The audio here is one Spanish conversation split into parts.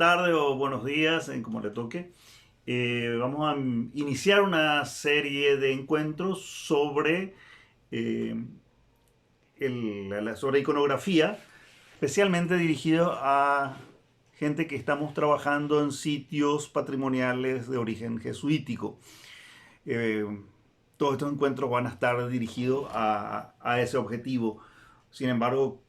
tardes o buenos días, en como le toque. Vamos a iniciar una serie de encuentros eh, sobre iconografía, especialmente dirigido a gente que estamos trabajando en sitios patrimoniales de origen jesuítico. Eh, todos estos encuentros van a estar dirigidos a ese objetivo. Sin embargo,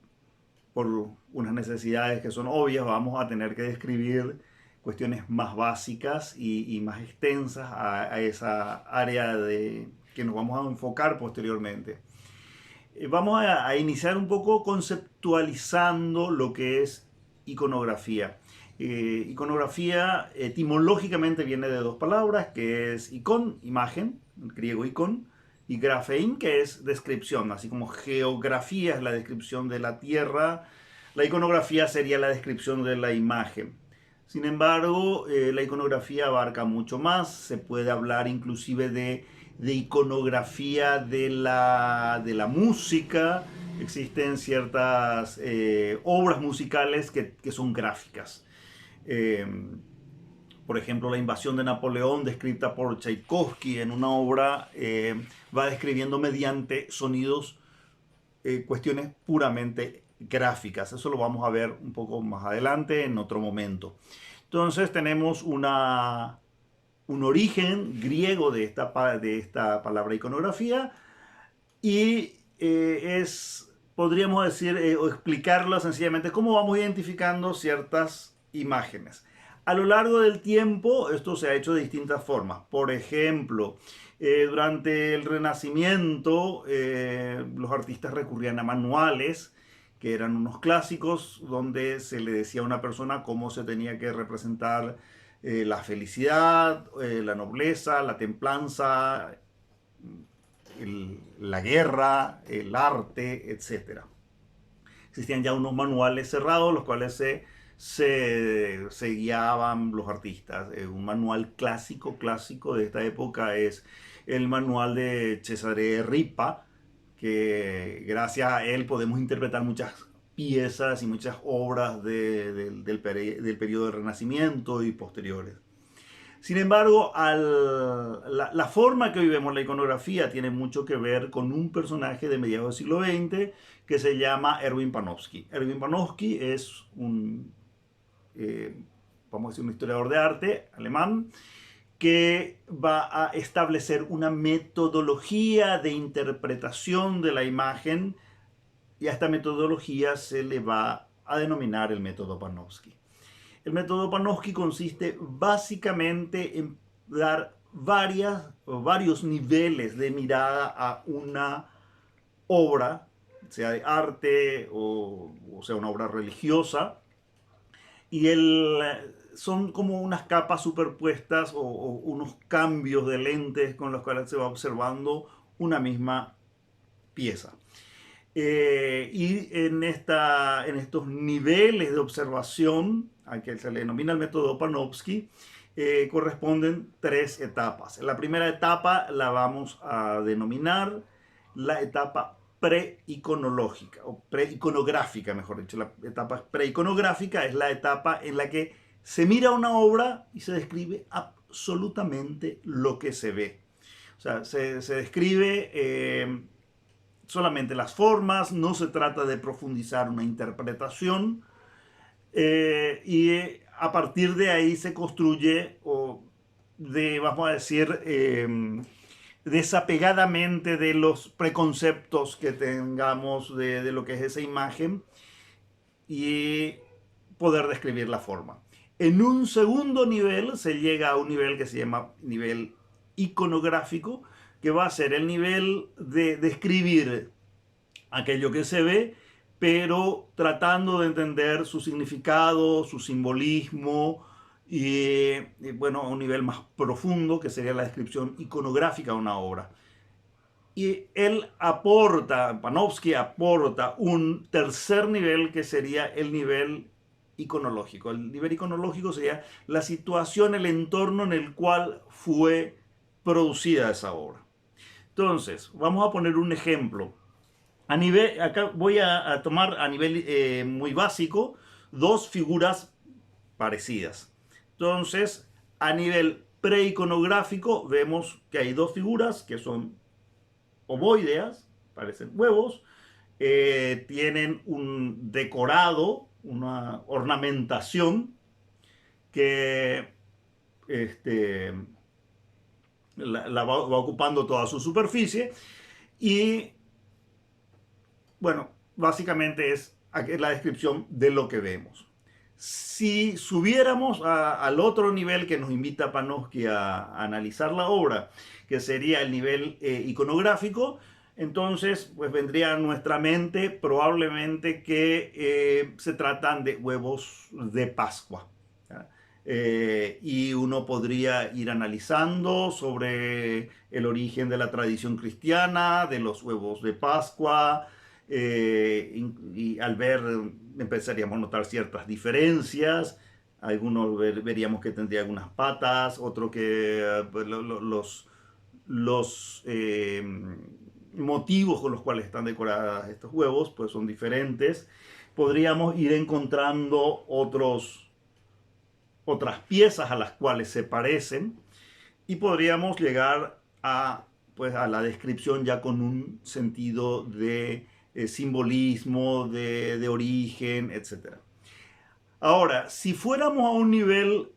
por unas necesidades que son obvias, vamos a tener que describir cuestiones más básicas y más extensas a esa área que nos vamos a enfocar posteriormente. Vamos a iniciar un poco conceptualizando lo que es iconografía. Iconografía etimológicamente viene de dos palabras, que es icon, imagen, en griego icon, y grafein, que es descripción, así como geografía es la descripción de la tierra, la iconografía sería la descripción de la imagen. Sin embargo, la iconografía abarca mucho más, se puede hablar inclusive de iconografía de la música. Existen ciertas obras musicales que son gráficas. Eh, por ejemplo, la invasión de Napoleón, descrita por Tchaikovsky en una obra, va describiendo mediante sonidos cuestiones puramente gráficas. Eso lo vamos a ver un poco más adelante, en otro momento. Entonces tenemos un origen griego de esta palabra iconografía y podríamos decir o explicarlo sencillamente cómo vamos identificando ciertas imágenes. A lo largo del tiempo esto se ha hecho de distintas formas. Por ejemplo, durante el Renacimiento los artistas recurrían a manuales que eran unos clásicos donde se le decía a una persona cómo se tenía que representar la felicidad, la nobleza, la templanza, la guerra, el arte, etc. Existían ya unos manuales cerrados, los cuales se guiaban los artistas. Un manual clásico de esta época es el manual de Cesare Ripa, que gracias a él podemos interpretar muchas piezas y muchas obras del periodo del Renacimiento y posteriores. Sin embargo, la forma que hoy vemos la iconografía tiene mucho que ver con un personaje de mediados del siglo XX que se llama Erwin Panofsky. Erwin Panofsky es vamos a decir, un historiador de arte alemán que va a establecer una metodología de interpretación de la imagen, y a esta metodología se le va a denominar el método Panofsky. El método Panofsky consiste básicamente en dar varios niveles de mirada a una obra, sea de arte o sea una obra religiosa, y son como unas capas superpuestas o unos cambios de lentes con los cuales se va observando una misma pieza. Y en estos niveles de observación, a que se le denomina el método Panofsky, corresponden tres etapas. La primera etapa la vamos a denominar la etapa preiconológica, o preiconográfica, mejor dicho. La etapa preiconográfica es la etapa en la que se mira una obra y se describe absolutamente lo que se ve. O sea, se describe solamente las formas, no se trata de profundizar una interpretación, y a partir de ahí se construye, vamos a decir, desapegadamente de los preconceptos que tengamos de lo que es esa imagen, y poder describir la forma. En un segundo nivel se llega a un nivel que se llama nivel iconográfico, que va a ser el nivel de describir aquello que se ve, pero tratando de entender su significado, su simbolismo, y bueno, a un nivel más profundo, que sería la descripción iconográfica de una obra. Y Panofsky aporta un tercer nivel que sería el nivel iconológico. El nivel iconológico sería la situación, el entorno en el cual fue producida esa obra. Entonces, vamos a poner un ejemplo. Acá voy a tomar a nivel muy básico dos figuras parecidas. Entonces, a nivel preiconográfico, vemos que hay dos figuras que son ovoideas, parecen huevos, tienen un decorado, una ornamentación que va ocupando toda su superficie y, bueno, básicamente es la descripción de lo que vemos. Si subiéramos al otro nivel que nos invita Panofsky a analizar la obra, que sería el nivel iconográfico, entonces pues vendría a nuestra mente probablemente que se tratan de huevos de Pascua. Y uno podría ir analizando sobre el origen de la tradición cristiana, de los huevos de Pascua, y al ver empezaríamos a notar ciertas diferencias. Algunos veríamos que tendría algunas patas, otro que los motivos con los cuales están decoradas estos huevos pues son diferentes. Podríamos ir encontrando otras piezas a las cuales se parecen y podríamos llegar pues, a la descripción ya con un sentido de simbolismo, de origen, etc. Ahora, si fuéramos a un nivel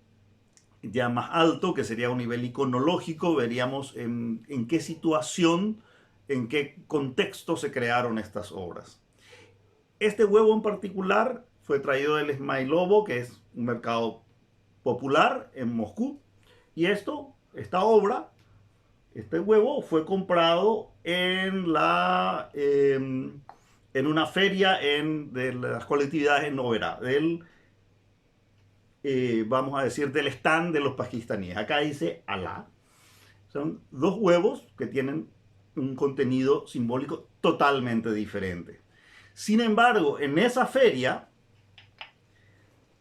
ya más alto, que sería un nivel iconológico, veríamos en qué situación, en qué contexto se crearon estas obras. Este huevo en particular fue traído del Smailovo, que es un mercado popular en Moscú, y esta obra, este huevo, fue comprado en una feria de las colectividades en Novera, vamos a decir, del stand de los pakistaníes. Acá dice Alá. Son dos huevos que tienen un contenido simbólico totalmente diferente. Sin embargo, en esa feria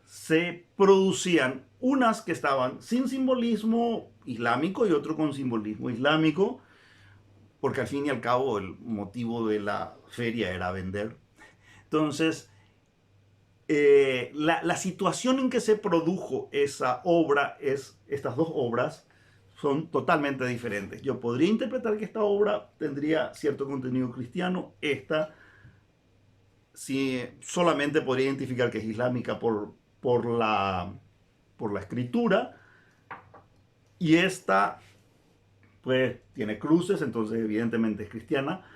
se producían unas que estaban sin simbolismo islámico y otro con simbolismo islámico, porque al fin y al cabo el motivo de la feria era vender. Entonces, la situación en que se produjo esa obra, estas dos obras, son totalmente diferentes. Yo podría interpretar que esta obra tendría cierto contenido cristiano, esta sí, solamente podría identificar que es islámica por la escritura, y esta pues tiene cruces, entonces evidentemente es cristiana,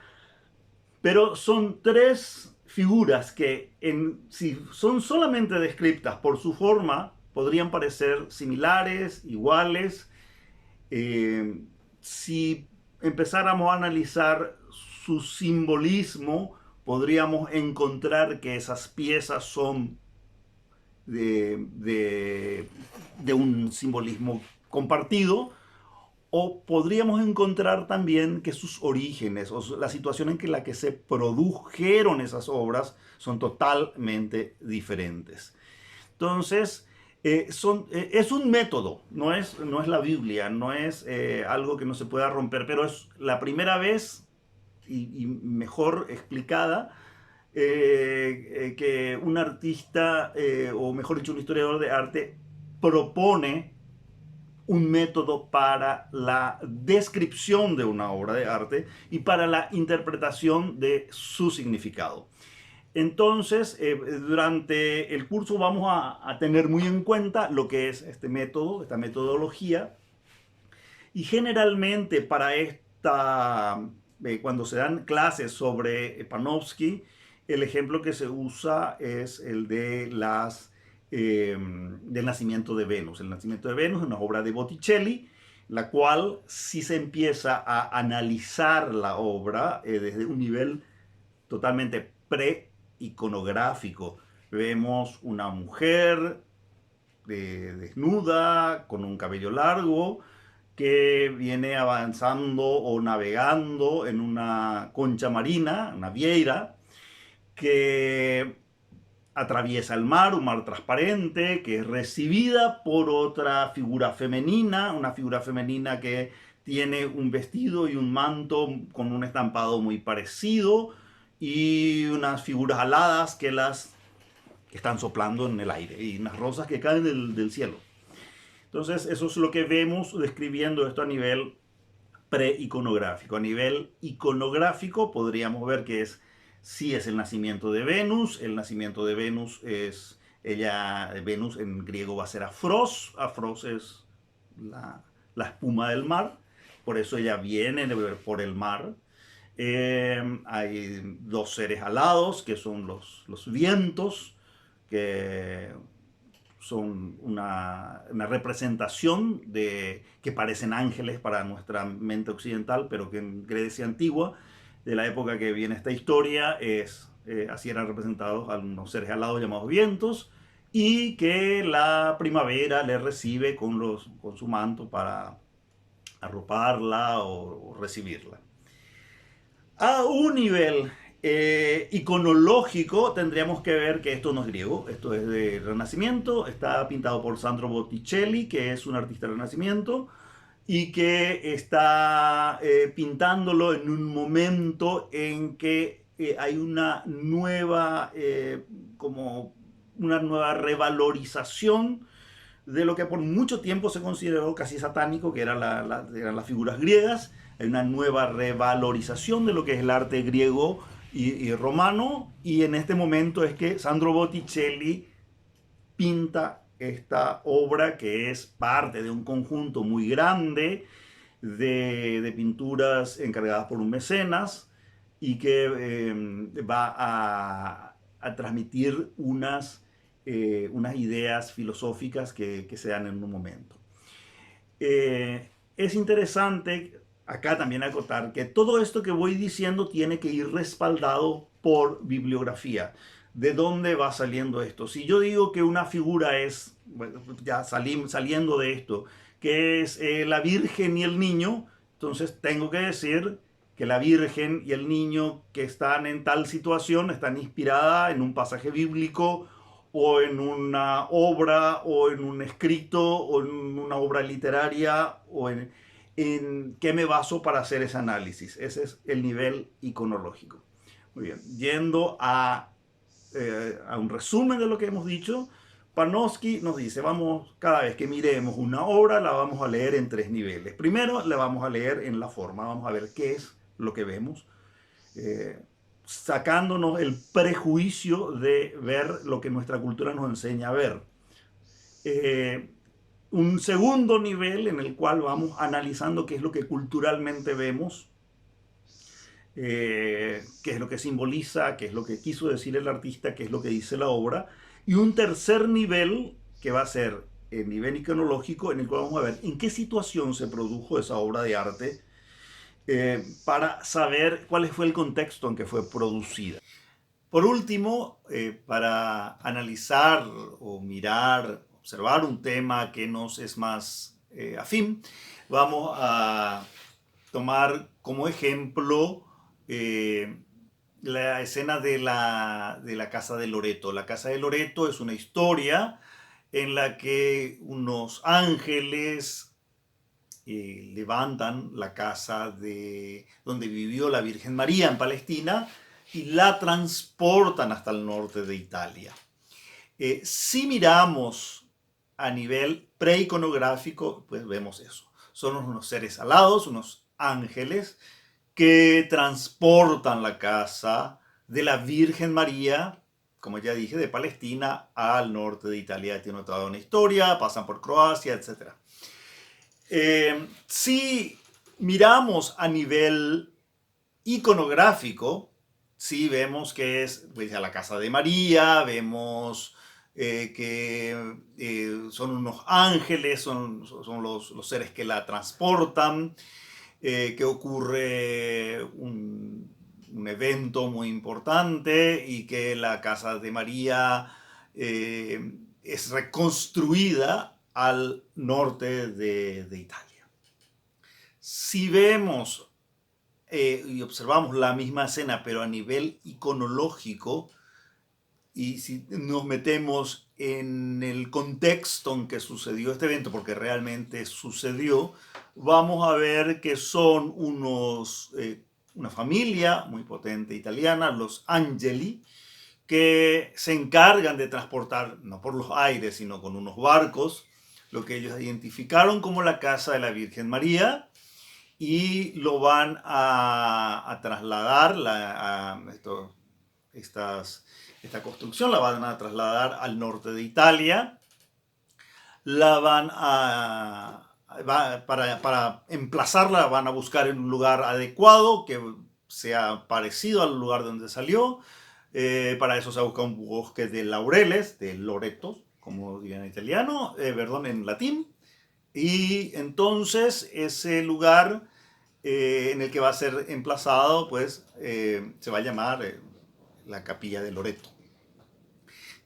pero son tres figuras que si son solamente descritas por su forma, podrían parecer similares, iguales. Si empezáramos a analizar su simbolismo, podríamos encontrar que esas piezas son de un simbolismo compartido, o podríamos encontrar también que sus orígenes o la situación en la que se produjeron esas obras son totalmente diferentes. Entonces, es un método, no es la Biblia, no es algo que no se pueda romper, pero es la primera vez y mejor explicada que un artista, o mejor dicho, un historiador de arte, propone un método para la descripción de una obra de arte y para la interpretación de su significado. Entonces, durante el curso vamos a tener muy en cuenta lo que es este método, esta metodología, y generalmente para cuando se dan clases sobre Panofsky, el ejemplo que se usa es el de del nacimiento de Venus. El nacimiento de Venus es una obra de Botticelli, la cual, si se empieza a analizar la obra desde un nivel totalmente pre-iconográfico, vemos una mujer desnuda, con un cabello largo, que viene avanzando o navegando en una concha marina, una vieira, que atraviesa el mar, un mar transparente, que es recibida por otra figura femenina, una figura femenina que tiene un vestido y un manto con un estampado muy parecido, y unas figuras aladas que las que están soplando en el aire y unas rosas que caen del cielo. Entonces eso es lo que vemos describiendo esto a nivel pre-iconográfico. A nivel iconográfico podríamos ver que sí es el nacimiento de Venus. El nacimiento de Venus es, Venus en griego va a ser Afros. Afros es la espuma del mar. Por eso ella viene por el mar. Hay dos seres alados que son los vientos, que son una representación que parecen ángeles para nuestra mente occidental, pero que en Grecia antigua, de la época que viene esta historia, así eran representados a unos seres alados llamados vientos, y que la primavera le recibe con su manto para arroparla o recibirla. A un nivel iconológico tendríamos que ver que esto no es griego, esto es de Renacimiento, está pintado por Sandro Botticelli, que es un artista del Renacimiento, y que está pintándolo en un momento en que hay como una nueva revalorización de lo que por mucho tiempo se consideró casi satánico, que eran las figuras griegas. Hay una nueva revalorización de lo que es el arte griego y romano, y en este momento es que Sandro Botticelli pinta esta obra que es parte de un conjunto muy grande de pinturas encargadas por un mecenas y que va a transmitir unas ideas filosóficas que se dan en un momento. Es interesante acá también acotar que todo esto que voy diciendo tiene que ir respaldado por bibliografía. ¿De dónde va saliendo esto? Si yo digo que una figura es, bueno, ya saliendo de esto, que es la Virgen y el niño, entonces tengo que decir que la Virgen y el niño que están en tal situación están inspiradas en un pasaje bíblico o en una obra o en un escrito o en una obra literaria o en qué me baso para hacer ese análisis. Ese es el nivel iconológico. Muy bien, yendo a un resumen de lo que hemos dicho, Panofsky nos dice, cada vez que miremos una obra, la vamos a leer en tres niveles. Primero, la vamos a leer en la forma, vamos a ver qué es lo que vemos, sacándonos el prejuicio de ver lo que nuestra cultura nos enseña a ver. Un segundo nivel en el cual vamos analizando qué es lo que culturalmente vemos, qué es lo que simboliza, qué es lo que quiso decir el artista, qué es lo que dice la obra. Y un tercer nivel, que va a ser el nivel iconológico, en el cual vamos a ver en qué situación se produjo esa obra de arte, para saber cuál fue el contexto en que fue producida. Por último, para analizar o mirar, observar un tema que nos es más afín, vamos a tomar como ejemplo la escena de la Casa de Loreto. La Casa de Loreto es una historia en la que unos ángeles levantan la casa donde vivió la Virgen María en Palestina y la transportan hasta el norte de Italia. Si miramos a nivel preiconográfico, pues vemos eso. Son unos seres alados, unos ángeles que transportan la casa de la Virgen María, como ya dije, de Palestina al norte de Italia. Tiene toda una historia, pasan por Croacia, etc. Si miramos a nivel iconográfico, sí vemos que es pues, a la casa de María, vemos que son unos ángeles, son los seres que la transportan, que ocurre un evento muy importante y que la casa de María es reconstruida al norte de Italia. Si vemos y observamos la misma escena, pero a nivel iconológico, y si nos metemos en el contexto en que sucedió este evento, porque realmente sucedió, vamos a ver que son una familia muy potente italiana, los Angeli, que se encargan de transportar, no por los aires, sino con unos barcos, lo que ellos identificaron como la casa de la Virgen María, y lo van a trasladar, esta construcción la van a trasladar al norte de Italia, la van para emplazarla van a buscar en un lugar adecuado que sea parecido al lugar donde salió. Para eso se busca un bosque de laureles, de loretos, como dirían en italiano, perdón, en latín. Y entonces ese lugar en el que va a ser emplazado, pues se va a llamar la Capilla de Loreto.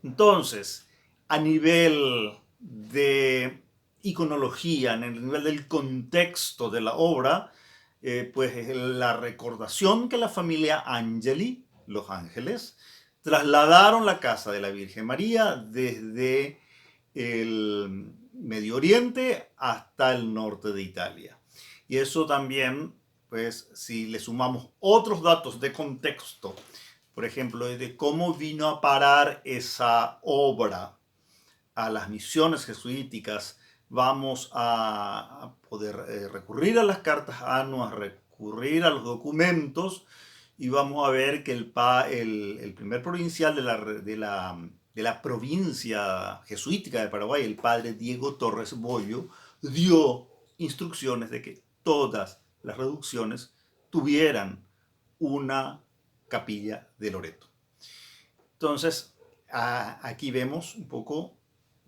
Entonces, a nivel de iconología, en el nivel del contexto de la obra, pues es la recordación que la familia Angeli, los ángeles, trasladaron la casa de la Virgen María desde el Medio Oriente hasta el norte de Italia. Y eso también, pues, si le sumamos otros datos de contexto, por ejemplo, de cómo vino a parar esa obra a las misiones jesuíticas, vamos a poder recurrir a las cartas anuas, recurrir a los documentos, y vamos a ver que el primer provincial de la provincia jesuítica de Paraguay, el padre Diego Torres Bollo, dio instrucciones de que todas las reducciones tuvieran una capilla de Loreto. Entonces, aquí vemos un poco,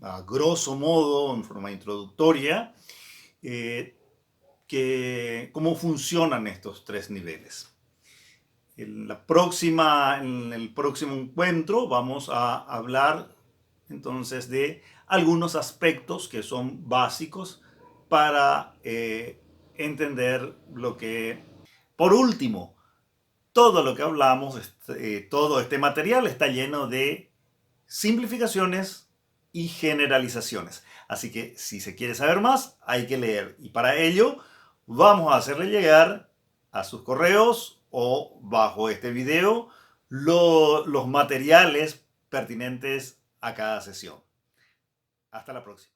a grosso modo, en forma introductoria, cómo funcionan estos tres niveles. En el próximo encuentro vamos a hablar entonces de algunos aspectos que son básicos para entender lo que, por último, todo lo que hablamos, todo este material está lleno de simplificaciones y generalizaciones. Así que si se quiere saber más, hay que leer. Y para ello, vamos a hacerle llegar a sus correos o bajo este video los materiales pertinentes a cada sesión. Hasta la próxima.